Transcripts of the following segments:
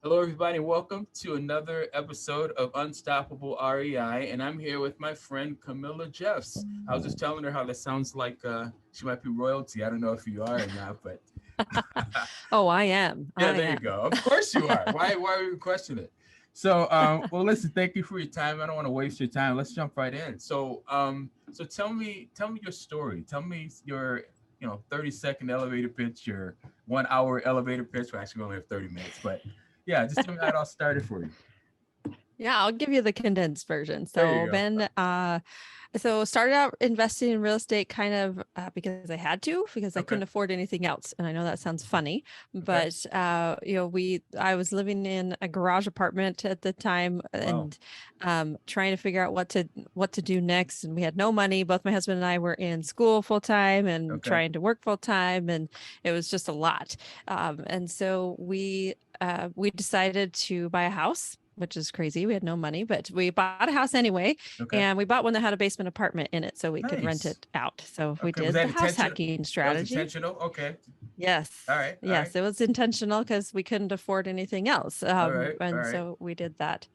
Hello, everybody. Welcome to another episode of Unstoppable REI. And I'm here with my friend Camilla Jeffs. I was just telling her how that sounds like she might be royalty. I don't know if you are or not, but Oh, I am. yeah, I there you am. go. Of course you are. Why would you question it? So, well, listen, thank you for your time. I don't want to waste your time. Let's jump right in. So tell me your story. Tell me your, 30-second elevator pitch, your 1 hour elevator pitch. Well, actually, we only have 30 minutes, but yeah, just tell me how it all started for you. Yeah, I'll give you the condensed version. There you So go. started out investing in real estate kind of because I had to, because I couldn't Okay. afford anything else. And I know that sounds funny, Okay. but I was living in a garage apartment at the time Wow. and trying to figure out what to do next. And we had no money. Both my husband and I were in school full time and Okay. trying to work full time, and it was just a lot. And so we decided to buy a house, which is crazy. We had no money, but we bought a house anyway. Okay. And we bought one that had a basement apartment in it so we could rent Nice. it out. So we Okay. Was did that the house intentional? hacking That was strategy. intentional. Okay. All Yes. right. All right. Yes. It was intentional because we couldn't afford anything else. All right. All And right. so we did that.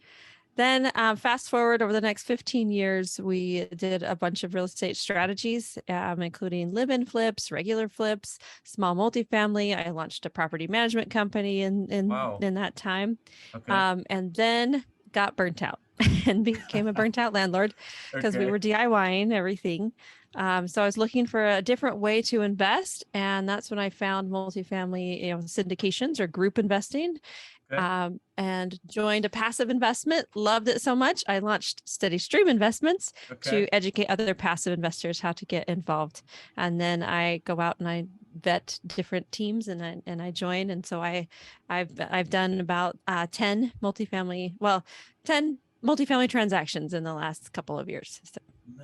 Then fast forward over the next 15 years, we did a bunch of real estate strategies, including live-in flips, regular flips, small multifamily. I launched a property management company in in, Wow. in that time, Okay. and then got burnt out and became a burnt out landlord because we were Okay. DIYing everything. So I was looking for a different way to invest, and that's when I found multifamily, syndications or group investing, Okay. and joined a passive investment. Loved it so much. I launched Steady Stream Investments Okay. to educate other passive investors how to get involved. And then I go out and I vet different teams and I join. And so I've done about 10 multifamily, 10 multifamily transactions in the last couple of years. So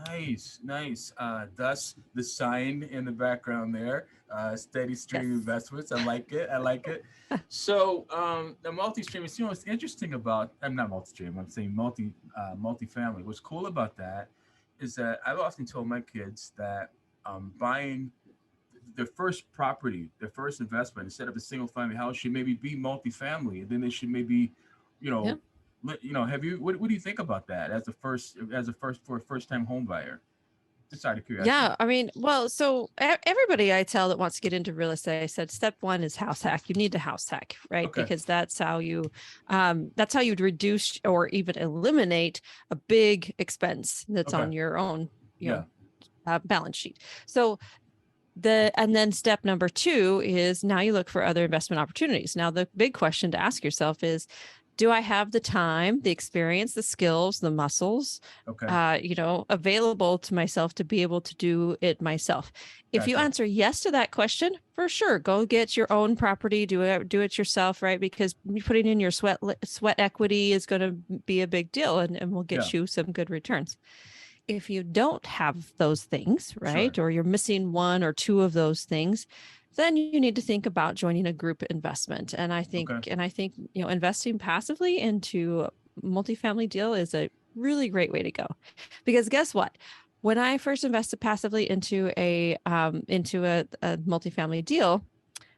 Nice, nice. Thus the sign in the background there. Steady stream yes. investments. I like it. I like it. So the multi-stream is, what's interesting about, I'm not multi-stream, I'm saying multi-family. What's cool about that is that I've often told my kids that buying their first property, their first investment, instead of a single family house, should maybe be multi-family, and then they should maybe, you Yeah. know, have you, what do you think about that as a first for a first time home buyer? Just out of curiosity. Yeah, I mean, well, so everybody I tell that wants to get into real estate, I said step one is house hack. You need to house hack, right? Okay. Because that's how you'd reduce or even eliminate a big expense that's Okay. on your own, you Yeah. know, balance sheet. So and then step number two is now you look for other investment opportunities. Now the big question to ask yourself is, do I have the time, the experience, the skills, the muscles, Okay. available to myself to be able to do it myself? If you Gotcha. answer yes to that question, for sure, go get your own property, do it yourself, right? Because putting in your sweat equity is going to be a big deal, and will Yeah. get you some good returns. If you don't have those things, Sure. right, or you're missing one or two of those things, then you need to think about joining a group investment. And I think, Okay. and I think, investing passively into a multifamily deal is a really great way to go. Because guess what? When I first invested passively into a multifamily deal,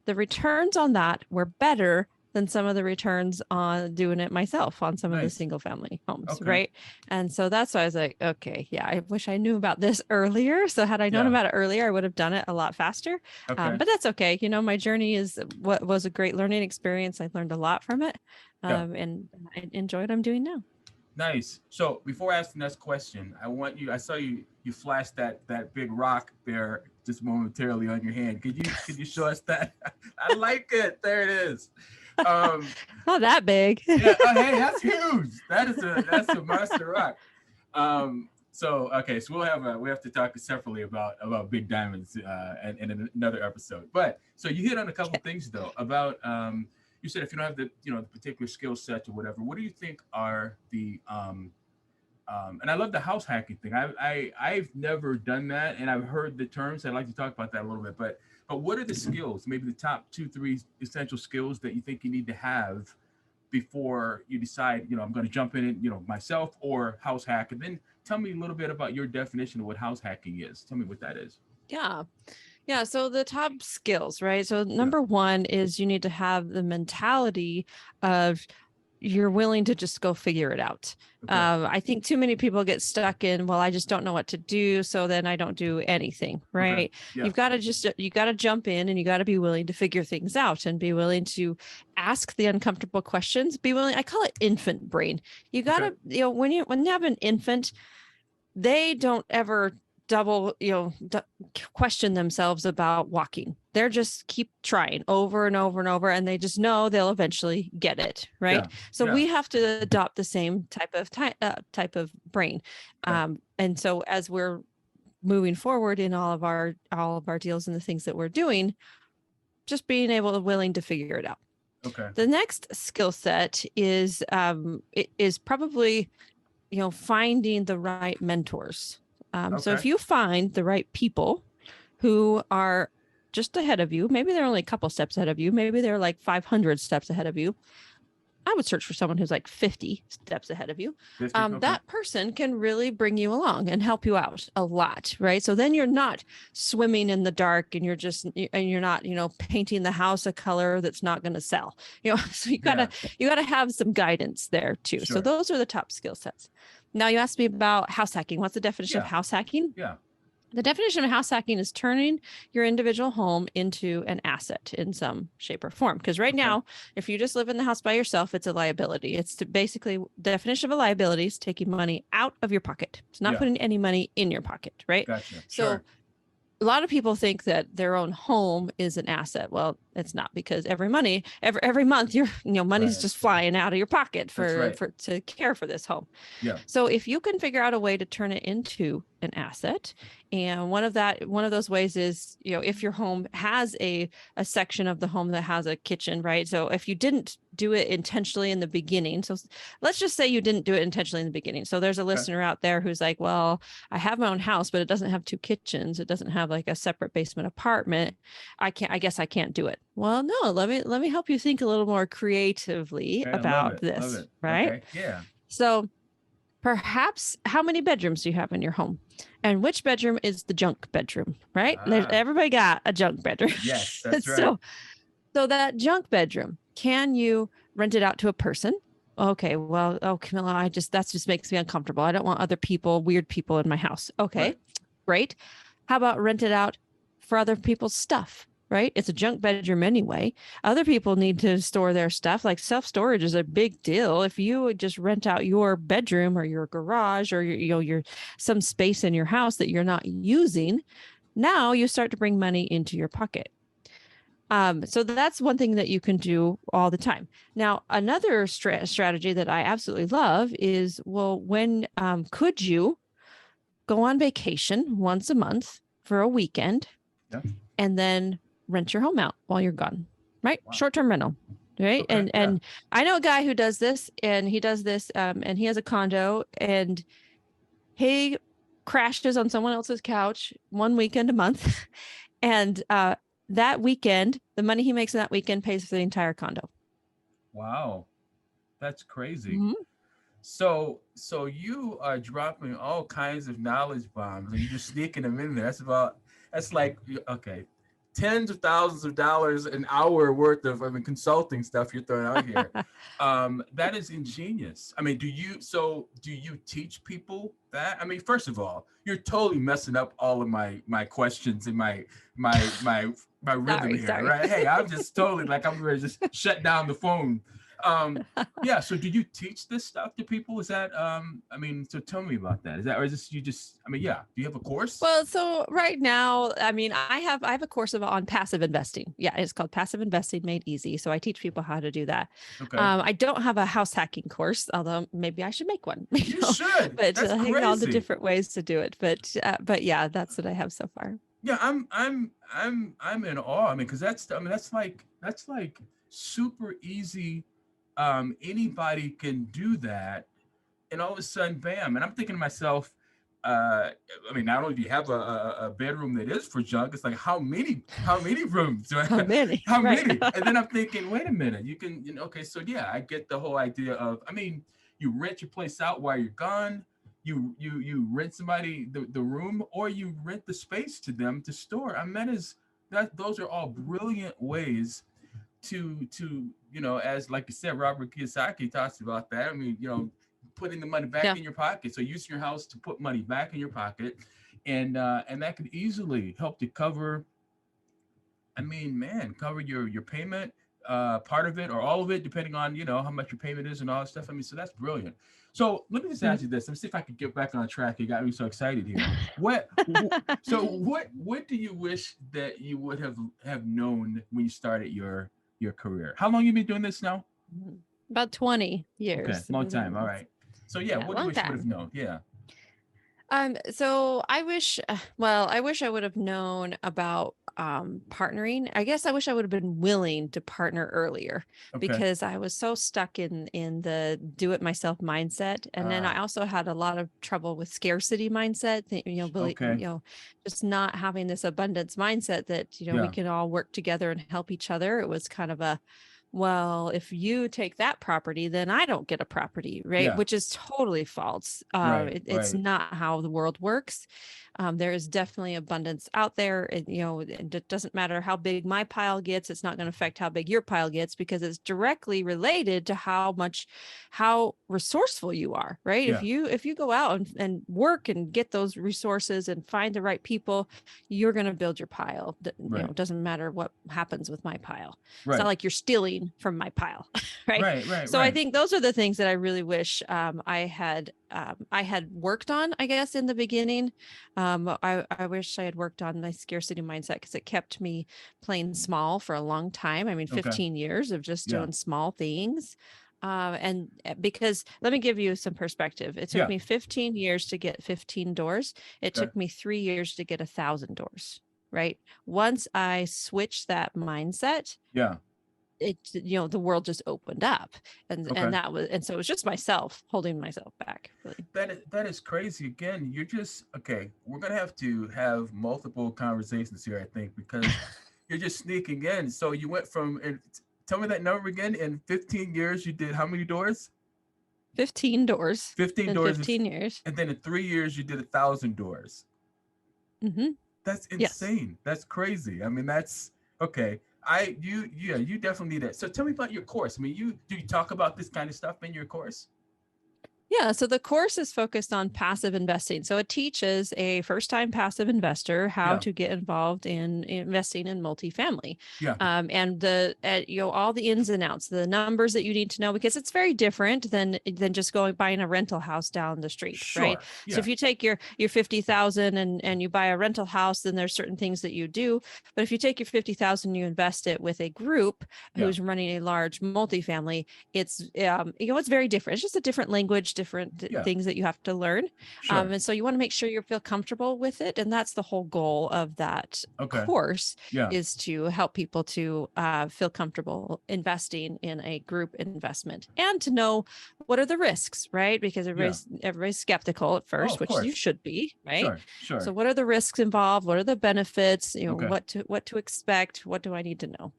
the returns on that were better than some of the returns on doing it myself on some of the Nice. single family homes, Okay. right? And so that's why I was like, okay, yeah, I wish I knew about this earlier. So had I known Yeah. about it earlier, I would have done it a lot faster. Okay. But that's okay. My journey is what was a great learning experience. I learned a lot from it, Yeah. and I enjoy what I'm doing now. Nice. So before I ask the next question, I saw you flash that big rock there just momentarily on your hand. Could you show us that? I like it. There it is. Um, Not that big. yeah. Oh, hey, that's huge. That's a monster rock. So okay, so we have to talk separately about big diamonds in another episode. But so you hit on a couple things though about you said if you don't have the particular skill set or whatever, what do you think are the and I love the house hacking thing. I've never done that, and I've heard the terms. I'd like to talk about that a little bit. But what are the skills? Maybe the top two, three essential skills that you think you need to have before you decide, I'm going to jump in it, myself or house hack. And then tell me a little bit about your definition of what house hacking is. Tell me what that is. Yeah. Yeah, so the top skills, right? So Yeah. number one is you need to have the mentality of you're willing to just go figure it out. Okay. I think too many people get stuck in, well, I just don't know what to do, so then I don't do anything, Okay. right? Yeah. You've got to just you got to jump in and you got to be willing to figure things out and be willing to ask the uncomfortable questions. Be willing, I call it infant brain. You got Okay. to, when you have an infant, they don't ever double question themselves about walking. They're just keep trying over and over and over, and they just know they'll eventually get it, right? Yeah. So Yeah. we have to adopt the same type of brain. Okay. And so as we're moving forward in all of our deals and the things that we're doing, just being willing to figure it out. Okay. The next skill set is it is probably finding the right mentors. So Okay. if you find the right people who are just ahead of you, maybe they're only a couple steps ahead of you, maybe they're like 500 steps ahead of you. I would search for someone who's like 50 steps ahead of you. 50. Okay. That person can really bring you along and help you out a lot, right? So then you're not swimming in the dark and you're not, painting the house a color that's not going to sell. So you gotta have some guidance there too. So Sure. those are the top skill sets. Now you asked me about house hacking. What's the definition of Yeah. house hacking? Yeah. The definition of house hacking is turning your individual home into an asset in some shape or form. Because right Okay. now, if you just live in the house by yourself, it's a liability. It's basically definition of a liability is taking money out of your pocket. It's not Yeah. putting any money in your pocket, right? Gotcha. So Sure. a lot of people think that their own home is an asset. Well, it's not, because every month your money's Right. just flying out of your pocket That's right. to care for this home. Yeah. So if you can figure out a way to turn it into an asset, and one of those ways is, if your home has a section of the home that has a kitchen, right? So if you didn't do it intentionally in the beginning, so let's just say you didn't do it intentionally in the beginning. So there's a listener out there who's like, well, I have my own house, but it doesn't have two kitchens. It doesn't have like a separate basement apartment. I guess I can't do it. Well, no, let me help you think a little more creatively Okay. I love about it. this, Love it. right? Okay. Yeah. So perhaps how many bedrooms do you have in your home? And which bedroom is the junk bedroom, right? Everybody got a junk bedroom. Yes, that's right. So that junk bedroom, can you rent it out to a person? Okay, well, Camilla, that just makes me uncomfortable. I don't want other people, weird people in my house. Okay, Right. great. How about rent it out for other people's stuff? Right? It's a junk bedroom anyway. Other people need to store their stuff. Like self-storage is a big deal. If you would just rent out your bedroom or your garage or your some space in your house that you're not using, now you start to bring money into your pocket. So that's one thing that you can do all the time. Now, another strategy that I absolutely love is, well, when could you go on vacation once a month for a weekend, Yeah. and then rent your home out while you're gone, right? Wow. Short-term rental, right? Okay, And I know a guy who does this, and he does this, and he has a condo, and he crashes on someone else's couch one weekend a month, and that weekend, the money he makes in that weekend pays for the entire condo. Wow. That's crazy. Mhm. So you are dropping all kinds of knowledge bombs and you're just sneaking them in there. That's like, okay, tens of thousands of dollars an hour worth of consulting stuff you're throwing out here. That is ingenious. I mean, do you teach people that? I mean, first of all, you're totally messing up all of my questions and my rhythm here, Sorry. right? Hey, I'm just totally like, I'm ready to just shut down the phone. Yeah. So do you teach this stuff to people? Is that, so tell me about that. Is that, or is this, yeah. Do you have a course? Well, so right now, I have a course on passive investing. Yeah, it's called Passive Investing Made Easy. So I teach people how to do that. Okay. I don't have a house hacking course, although maybe I should make one. You should. But That's hang all the crazy. different ways to do it. But yeah, that's what I have so far. Yeah, I'm in awe. I mean, because that's like super easy. Anybody can do that, and all of a sudden, bam! And I'm thinking to myself, not only do you have a bedroom that is for junk, it's like how many rooms? How many? How Right. many? And then I'm thinking, wait a minute, you can, okay, so yeah, I get the whole idea of, you rent your place out while you're gone. you rent somebody the room, or you rent the space to them to store. I mean, those are all brilliant ways to as like you said, Robert Kiyosaki talks about that. I mean, putting the money back Yeah. in your pocket. So using your house to put money back in your pocket, and that could easily help to cover, I mean, man, cover your payment, part of it or all of it, depending on how much your payment is and all that stuff. I mean, so that's brilliant. So let me just Mhm. ask you this. Let me see if I can get back on track. You got me so excited here. So what do you wish that you would have known when you started your career? How long you been doing this now? About 20 Okay, years. long time. All right. So yeah, Yeah, what do you long wish you would have time. known? Yeah. So I wish, well, I wish I would have known about partnering. I guess I wish I would have been willing to partner earlier, Okay. because I was so stuck in the do it myself mindset. And then I Ah. also had a lot of trouble with scarcity mindset, Okay. just not having this abundance mindset that, we Yeah. can all work together and help each other. It was kind of a, well, if you take that property, then I don't get a property, right? Yeah. Which is totally false. Right. It's Right. not how the world works. There is definitely abundance out there. It doesn't matter how big my pile gets. It's not going to affect how big your pile gets, because it's directly related to how resourceful you are, right? Yeah. If you go out and work and get those resources and find the right people, you're going to build your pile. Right. It doesn't matter what happens with my pile. It's not Right. like you're stealing from my pile, right? Right. Right. So I Right. think those are the things that I really wish I had worked on, I guess, in the beginning. I wish I had worked on my scarcity mindset, because it kept me playing small for a long time. I mean, Okay. 15 years of just Yeah. doing small things. And because let me give you some perspective. It took Yeah. me 15 years to get 15 doors. It Okay. took me 3 years to get 1,000 doors, right? Once I switched that mindset, Yeah. the world just opened up, and Okay. so it was just myself holding myself back, really. That is crazy. Again, you're just okay. We're gonna have multiple conversations here, I think, because you're just sneaking in. So you went from and tell me that number again. In 15 years, you did how many doors? 15 doors 15 in doors, 15 years. and then in 3 years, you did 1,000 doors. Hmm. That's Yes. insane. That's crazy. I mean, that's okay. You definitely need that. So tell me about your course. I mean, do you talk about this kind of stuff in your course? Yeah, so the course is focused on passive investing. So it teaches a first-time passive investor how Yeah. to get involved in investing in multifamily, Yeah. and all the ins and outs, the numbers that you need to know, because it's very different than just going buying a rental house down the street, right? Sure. So Yeah. if you take your 50,000 and you buy a rental house, then there's certain things that you do. But if you take your 50,000, you invest it with a group Yeah. who's running a large multifamily, it's very different. It's just a different language, different Yeah. things that you have to learn. Sure. And so you want to make sure you feel comfortable with it, and that's the whole goal of that Okay. course, Yeah. is to help people to feel comfortable investing in a group investment, and to know what are the risks, right? Because Yeah. everybody's skeptical at Oh, first, of which you course. should be, right? Sure. So Sure. what are the risks involved? What are the benefits? Okay. What to expect? What do I need to know?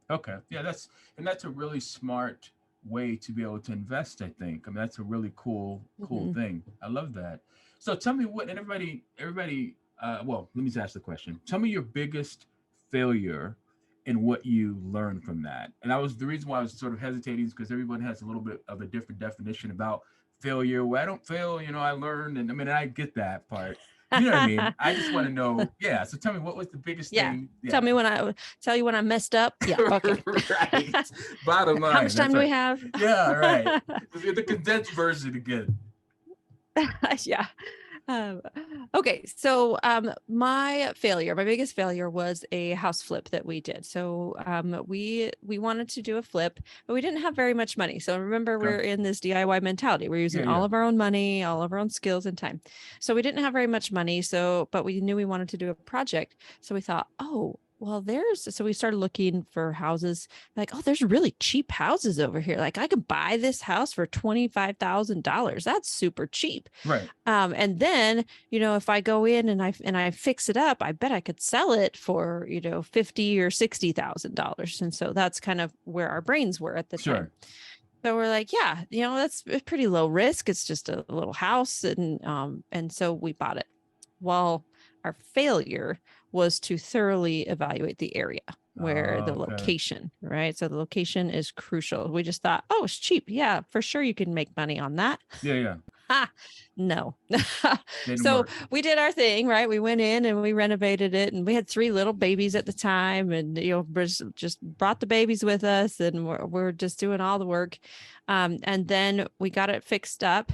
Okay. Yeah, that's a really smart way to be able to invest, I think. I mean, that's a really cool Mhm. thing. I love that. So tell me what and everybody well, let me just ask the question. Tell me your biggest failure and what you learned from that. And that was the reason why I was sort of hesitating, is because everyone has a little bit of a different definition about failure. Well, I don't fail, I learned, and I mean I get that part. You know what I mean? I just want to know, yeah. So tell me, what was the biggest Yeah. thing? Tell Yeah. me when I tell you when I messed up. Yeah. Okay. Right. Bottom How line. much time That's do we right. have? Yeah, right. The condensed version again. Yeah. Um, okay, so my biggest failure was a house flip that we did. So we wanted to do a flip, but we didn't have very much money. So remember, Okay. we're in this DIY mentality. We're Yeah, using all yeah. of our own money, all of our own skills and time. So we didn't have very much money. But we knew we wanted to do a project. So we thought, oh, well, so we started looking for houses, like, oh, there's really cheap houses over here. Like, I could buy this house for $25,000. That's super cheap. Right. And then, if I go in and I fix it up, I bet I could sell it for, 50 or $60,000. And so that's kind of where our brains were at the time. Sure. So we're like, yeah, that's pretty low risk. It's just a little house. And so we bought it. Well, our failure was to thoroughly evaluate the area where Oh, the okay. location, right? So the location is crucial. We just thought, oh, it's cheap. Yeah, for sure you can make money on that. Yeah, yeah. Ha, no. Didn't So work. we did our thing, right? We went in and we renovated it, and we had 3 little babies at the time, and just brought the babies with us, and we're just doing all the work. And then we got it fixed up,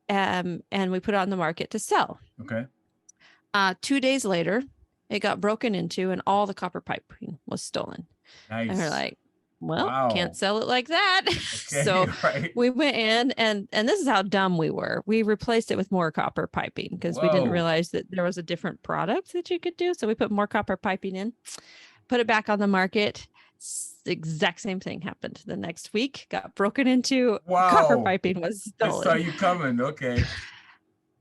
and we put it on the market to sell. Okay. 2 days later, it got broken into, and all the copper piping was stolen. And we're Nice. like, well, can't Wow. sell it like that. Okay. So Right. we went in, and this is how dumb we were. We replaced it with more copper piping because we didn't Whoa. realize that there was a different product that you could do. So we put more copper piping in, put it back on the market. The exact same thing happened the next week. Got broken into. Copper Wow. piping was I saw stolen. you coming. Okay.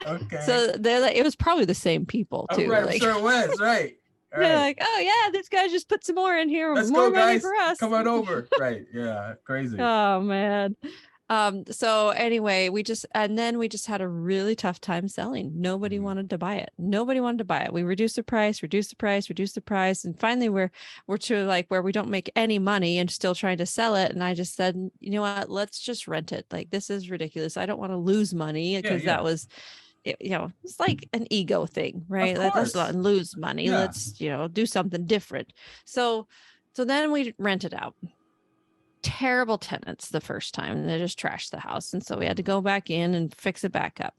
Okay. So they're like, it was probably the same people All too. right. I'm Like sure it was. Right. All they're right. like, oh yeah, this guy just put some more in here, Let's go, more money guys. for us. Come on over. Right. Yeah. Crazy. Oh man. So anyway, we just had a really tough time selling. Nobody Mhm. wanted to buy it. Nobody wanted to buy it. We reduced the price, reduced the price, reduced the price. And finally we're to like where we don't make any money and still trying to sell it. And I just said, you know what, let's just rent it. Like this is ridiculous. I don't want to lose money Yeah. because Yeah. that was it's like an ego thing, Of right? Let's not course. lose money. Yeah. Let's, do something different. So then we rented out. Terrible tenants the first time, and they just trashed the house. And so we had to go back in and fix it back up.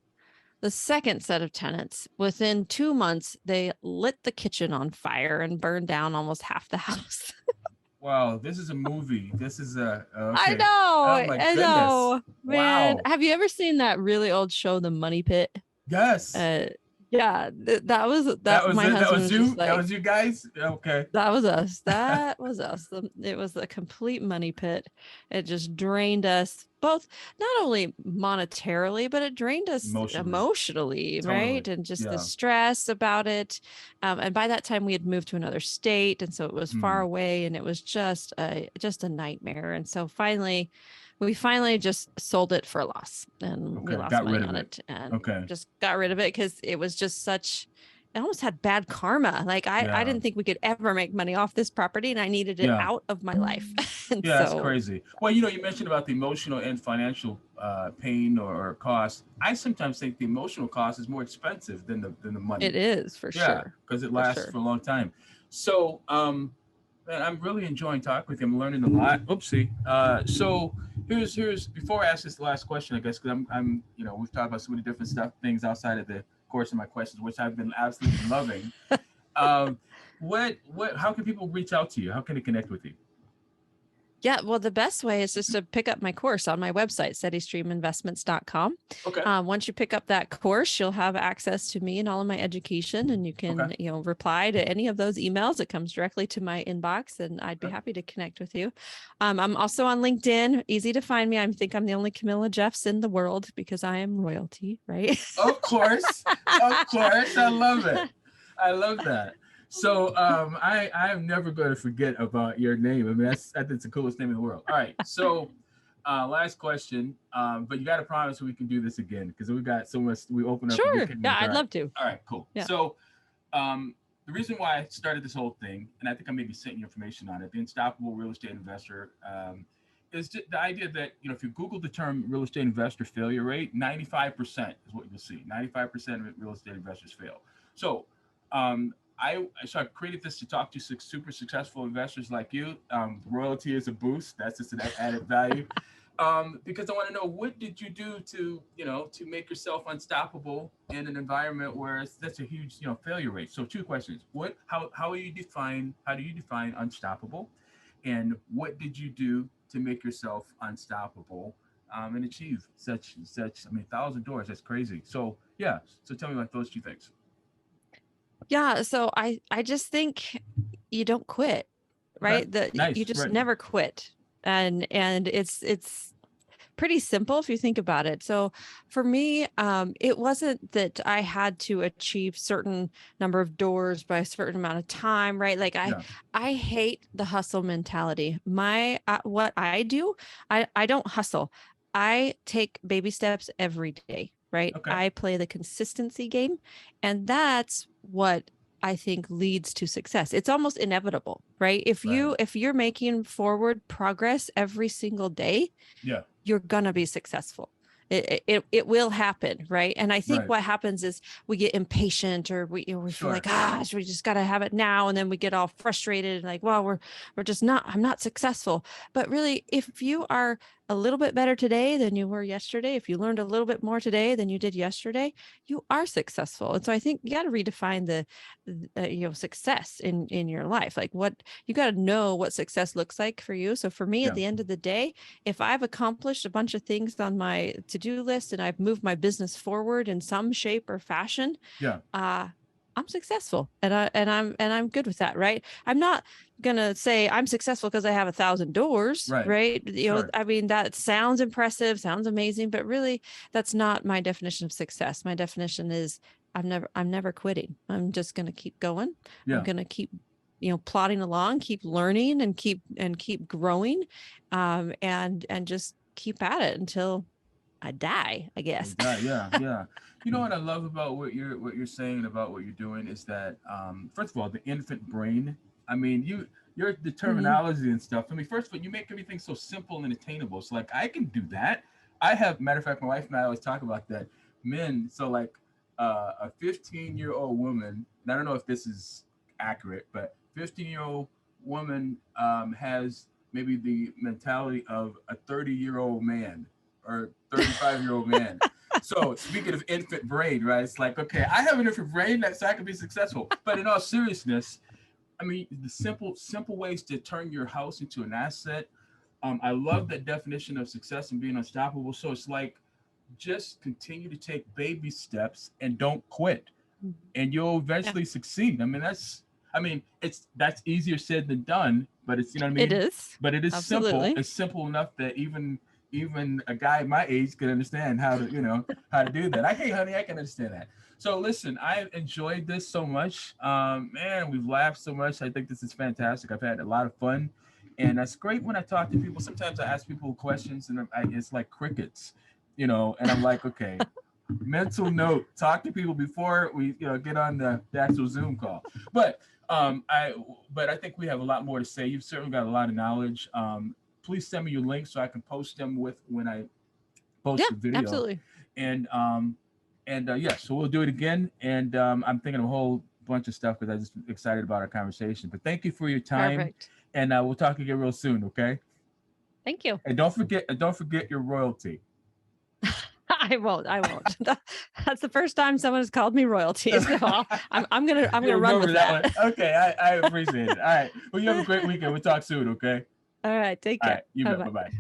The second set of tenants, within 2 months, they lit the kitchen on fire and burned down almost half the house. Wow. This is a movie. This is a I okay. Oh know, my I goodness. know, man. Wow. Have you ever seen that really old show, The Money Pit? Yes. Uh, yeah, that was That that. was My it. That husband was was just you. That like, was you guys. Okay. that was us. That was us. It was a complete money pit. It just drained us both, not only monetarily, but it drained us Emotionally. emotionally, Totally. right? And just the Yeah. stress about it. And by that time, we had moved to another state, and so it was far Hmm. away, and it was just a nightmare. And so we finally just sold it for a loss, and we Okay. lost Got rid money of on it. it, and Okay. just got rid of it because it was just such, it almost had bad karma. Like I Yeah. didn't think we could ever make money off this property, and I needed it Yeah. out of my life. And Yeah, that's so crazy. Well, you mentioned about the emotional and financial pain or cost. I sometimes think the emotional cost is more expensive than the money. it is for Yeah, sure. because it For lasts sure. for a long time. So, man, I'm really enjoying talking with you. I'm learning a lot. Oopsie. So here's before I ask this last question, I guess, because I'm we've talked about so many different things outside of the course of my questions, which I've been absolutely loving. Um, how can people reach out to you? How can they connect with you? Yeah, well, the best way is just to pick up my course on my website, steadystreaminvestments.com. Okay. Once you pick up that course, you'll have access to me and all of my education, and you Okay. can, reply to any of those emails. It comes directly to my inbox, and I'd be Okay. happy to connect with you. I'm also on LinkedIn. Easy to find me. I think I'm the only Camilla Jeffs in the world because I am royalty, right? Of course. Of course. I love it. I love that. So I am never going to forget about your name. I mean, I think it's the coolest name in the world. All right. So last question. But you got to promise we can do this again because we got so much. We open up and we Sure. can. Yeah, All I'd right. love to. All right. Cool. Yeah. So the reason why I started this whole thing, and I think I maybe sent you information on it, the Unstoppable Real Estate Investor. Is the idea that if you Google the term real estate investor failure rate, 95% is what you'll see. 95% of real estate investors fail. So I created this to talk to super successful investors like you. Royalty is a boost. That's just an added value. Because I want to know, what did you do to make yourself unstoppable in an environment where it's such a huge failure rate? So two questions: how do you define unstoppable, and what did you do to make yourself unstoppable and achieve such 1,000 doors? That's crazy. So yeah, so tell me about those two things. Yeah, so I just think you don't quit, Okay, right? That you nice, just right? never quit. And it's pretty simple if you think about it. So for me, it wasn't that I had to achieve certain number of doors by a certain amount of time, right? Like Yeah. I hate the hustle mentality. What I do, I don't hustle. I take baby steps every day, right? Okay. I play the consistency game, and that's what I think leads to success. It's almost inevitable, right? Right. If you're making forward progress every single day, Yeah. you're gonna be successful. It will happen, right? And I think Right. what happens is we get impatient, or we feel like, Sure. gosh, we just gotta have it now, and then we get all frustrated and like, well, we're just not, I'm not successful. But really, if you are a little bit better today than you were yesterday, if you learned a little bit more today than you did yesterday, you are successful. And so I think you got to redefine the success in your life. Like, what you got to know what success looks like for you. So for me, at Yeah. the end of the day, if I've accomplished a bunch of things on my to-do list and I've moved my business forward in some shape or fashion, Yeah. I'm successful, and I'm good with that, right? I'm not gonna say I'm successful because I have 1,000 doors, Right. right? Sure. I mean, that sounds impressive, sounds amazing, but really that's not my definition of success. My definition is I'm never quitting. I'm just gonna keep going. I'm Yeah. gonna keep plodding along, keep learning, and keep growing, and just keep at it until I die, I guess. Yeah. Yeah. You know what I love about what you're saying about what you're doing is that first of all, the infant brain. I mean, your the Mhm. terminology and stuff. I mean, first of all, you make everything so simple and attainable. So like I can do that. I have matter of fact, my wife and I always talk about that. Men, so like a 15-year-old woman, and I don't know if this is accurate, but 15-year-old woman has maybe the mentality of a 30-year-old man or 35-year-old man. So speaking of infant brain, right? It's like, okay, I have an infant brain that so I can be successful. But in all seriousness, I mean, the simple ways to turn your house into an asset. I love that definition of success and being unstoppable. So it's like just continue to take baby steps and don't quit, and you'll Yeah, eventually succeed. I mean, that's easier said than done, but it's, you know what I it mean. is. But it is simple. Absolutely. It's simple enough that even a guy my age can understand how to do that. Hey, honey, I can understand that. So listen, I enjoyed this so much. Man, we've laughed so much. I think this is fantastic. I've had a lot of fun, and that's great when I talk to people. Sometimes I ask people questions, and it's like crickets, and I'm like, okay, mental note: talk to people before we get on the actual Zoom call. But I think we have a lot more to say. You've certainly got a lot of knowledge. Please send me your links so I can post them with when I Yeah, post the video. absolutely. And yeah, so we'll do it again. And I'm thinking of a whole bunch of stuff because I'm just excited about our conversation. But thank you for your time, Perfect. and we'll talk again real soon. Okay. Thank you. And don't forget your royalty. I won't. I won't. That's the first time someone has called me royalty. So I'm You gonna run remember with that that. one? Okay, I appreciate it. All right. Well, you have a great weekend. We'll talk soon. Okay. All right. Take All care. right. You Bye bet. Bye bye. bye.